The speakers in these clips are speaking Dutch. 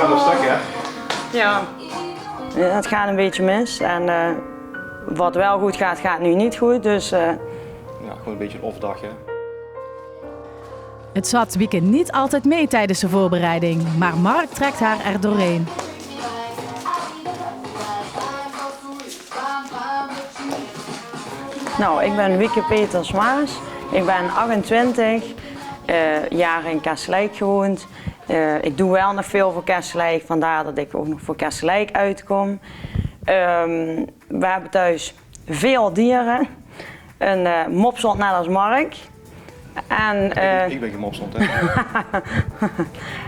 sneller stuk, hè? Ja, het gaat een beetje mis. En wat wel goed gaat, gaat nu niet goed. Dus, Ja, gewoon een beetje een off-dag, hè? Het zat Wieke niet altijd mee tijdens de voorbereiding, maar Mark trekt haar er doorheen. Nou, ik ben Wieke Peters-Maas. Ik ben 28, jaren in Kerselijk gewoond. Ik doe wel nog veel voor Kerselijk, vandaar dat ik ook nog voor Kerselijk uitkom. We hebben thuis veel dieren. Een mopshond net als Mark. En, Ik ben geen mopshond, hè?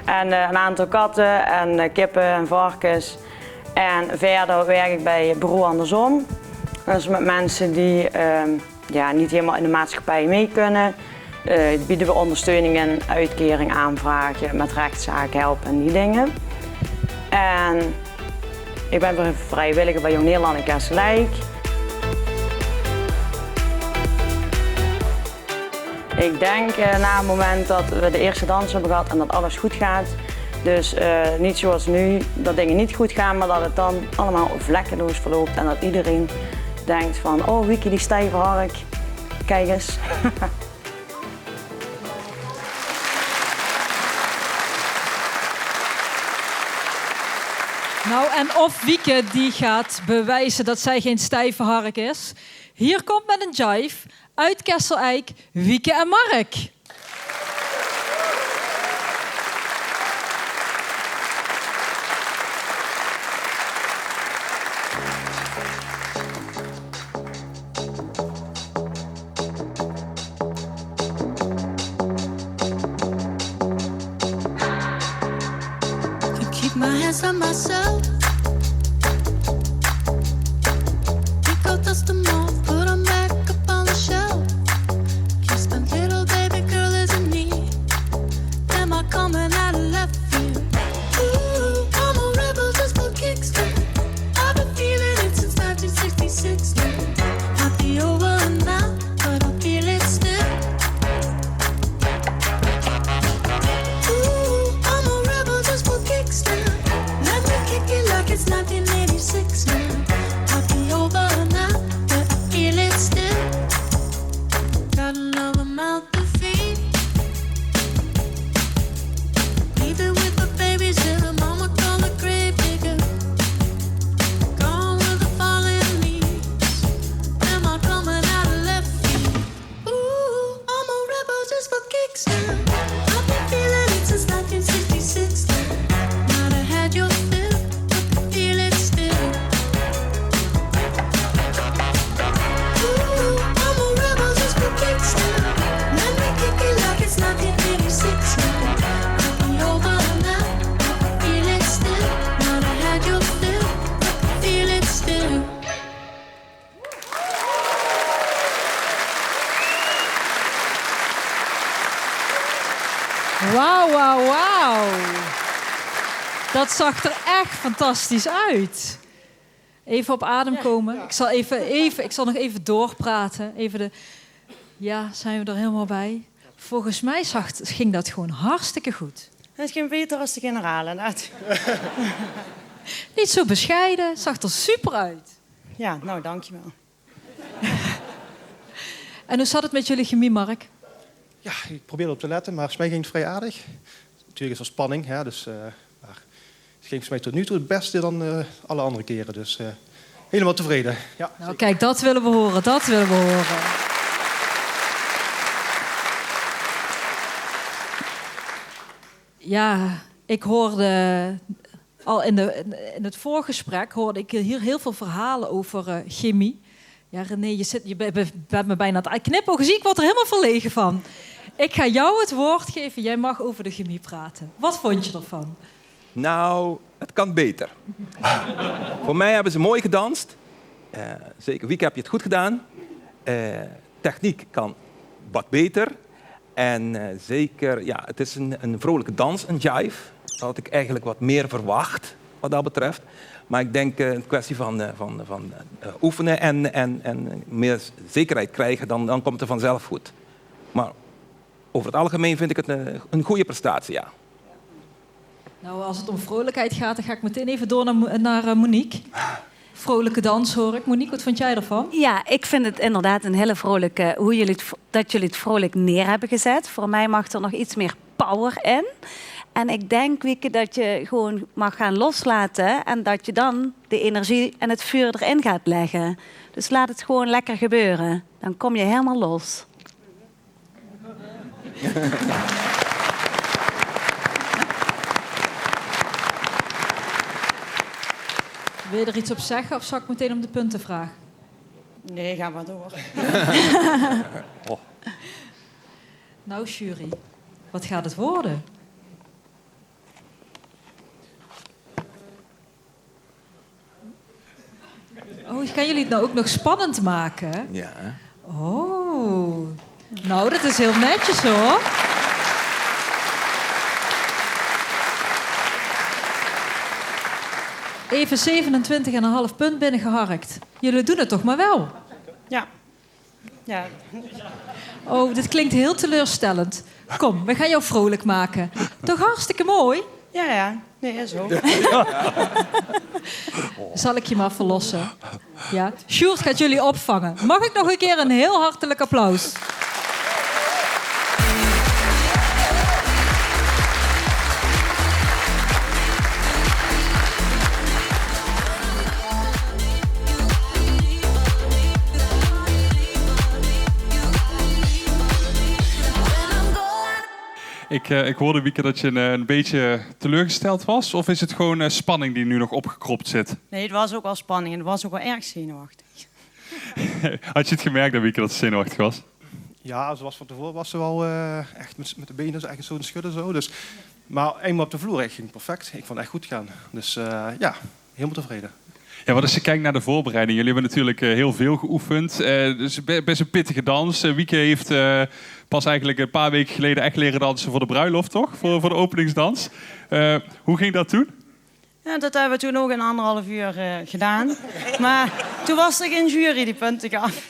en een aantal katten en kippen en varkens. En verder werk ik bij Bureau Andersom. Dat is met mensen die niet helemaal in de maatschappij mee kunnen. Bieden we ondersteuning en uitkering aanvragen, met rechtszaken helpen en die dingen. En ik ben vrijwilliger bij Jong Nederland in Kerselijk. Ik denk na het moment dat we de eerste dans hebben gehad en dat alles goed gaat. Dus niet zoals nu, dat dingen niet goed gaan, maar dat het dan allemaal vlekkeloos verloopt. En dat iedereen denkt van, oh Wieke die stijve hark, kijk eens. Nou, en of Wieke die gaat bewijzen dat zij geen stijve hark is. Hier komt met een jive uit Kessel-Eik, Wieke en Mark. Keep my hands on myself. Pick out dust them off, put them back up on the shelf. Kiss my little baby girl is in need. Am I coming out of left field? Ooh, I'm a rebel just for kicks. I've been feeling it since 1966. Might be over now, but I feel it still. Ooh, I'm a rebel just for kicks now. Let me kick it like it's 1986 now. Might be over now, but I feel it still. Got another mouth to feed. Leaving with the babies in the mama call the grave digger. Gone with the falling leaves. Am I coming out of left field? Ooh, I'm a rebel just for kicks now. I've been feeling it since 1966 now. Might have had your fill, but I feel it still. Ooh, I'm a rebel just for kicks now. Let me kick it like it's 1986 now. Might be over now, but I feel it still. Might have had your fill, but I feel it still. Wauw, wauw, wauw. Dat zag er echt fantastisch uit. Even op adem komen. Ik zal nog even doorpraten. Zijn we er helemaal bij? Volgens mij ging dat gewoon hartstikke goed. Het ging beter als de generale. Niet zo bescheiden, zag er super uit. Ja, nou dankjewel. En hoe zat het met jullie chemie, Mark? Ja, ik probeerde op te letten, maar volgens mij ging het vrij aardig. Natuurlijk is er spanning, hè, dus maar het ging volgens mij tot nu toe het beste dan alle andere keren. Dus helemaal tevreden. Ja, Nou, kijk, dat willen we horen, dat willen we horen. Ja, ik hoorde al in het voorgesprek hoorde ik hier heel veel verhalen over chemie. Ja, René, je bent me bijna aan het knipogen. Zie ik word er helemaal verlegen van. Ik ga jou het woord geven. Jij mag over de chemie praten. Wat vond je ervan? Nou, het kan beter. Voor mij hebben ze mooi gedanst. Zeker, Wieke, heb je het goed gedaan. Techniek kan wat beter. En zeker, ja, het is een vrolijke dans, een jive. Dat had ik eigenlijk wat meer verwacht, wat dat betreft. Maar ik denk een kwestie van oefenen en meer zekerheid krijgen, dan komt het vanzelf goed. Maar over het algemeen vind ik het een goede prestatie, ja. Nou, als het om vrolijkheid gaat, dan ga ik meteen even door naar Monique. Vrolijke dans hoor ik. Monique, wat vond jij ervan? Ja, ik vind het inderdaad een hele vrolijke... dat jullie het vrolijk neer hebben gezet. Voor mij mag er nog iets meer power in. En ik denk, Wieke, dat je gewoon mag gaan loslaten... en dat je dan de energie en het vuur erin gaat leggen. Dus laat het gewoon lekker gebeuren. Dan kom je helemaal los. Wil je er iets op zeggen of zal ik meteen om de punten vragen? Nee, ga maar door. Nou, jury, wat gaat het worden? Oh, kan jullie het nou ook nog spannend maken? Ja. Oh, nou, dat is heel netjes hoor. Even 27,5 punt binnengeharkt. Jullie doen het toch maar wel? Ja. Ja. Oh, dit klinkt heel teleurstellend. Kom, we gaan jou vrolijk maken. Toch hartstikke mooi? Ja. Nee, is zo. Zal ik je maar verlossen? Ja. Sjoerd gaat jullie opvangen. Mag ik nog een keer een heel hartelijk applaus? Ik hoorde, Wieke, dat je een beetje teleurgesteld was. Of is het gewoon spanning die nu nog opgekropt zit? Nee, het was ook wel spanning en het was ook wel erg zenuwachtig. Had je het gemerkt, Wieke, dat ze zenuwachtig was? Ja, zoals van tevoren was ze wel echt met de benen echt zo te schudden. Zo. Dus, maar eenmaal op de vloer ging perfect. Ik vond het echt goed gaan. Dus ja, helemaal tevreden. Ja, want als je kijkt naar de voorbereiding. Jullie hebben natuurlijk heel veel geoefend. Dus best een pittige dans. Wieke heeft pas eigenlijk een paar weken geleden echt leren dansen voor de bruiloft, toch? Voor de openingsdans. Hoe ging dat toen? Ja, dat hebben we toen ook in 1,5 uur gedaan. Maar toen was er geen jury die punten gaf.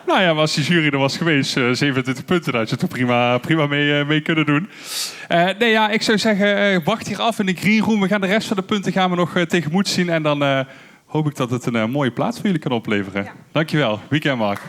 Nou ja, maar als die jury er was geweest, 27 punten, dan had je het er prima mee kunnen doen. Nee, ja, ik zou zeggen, wacht hier af in de green room. We gaan de rest van de punten gaan we nog tegemoet zien. En dan hoop ik dat het een mooie plaats voor jullie kan opleveren. Ja. Dankjewel, Wieke en Mark.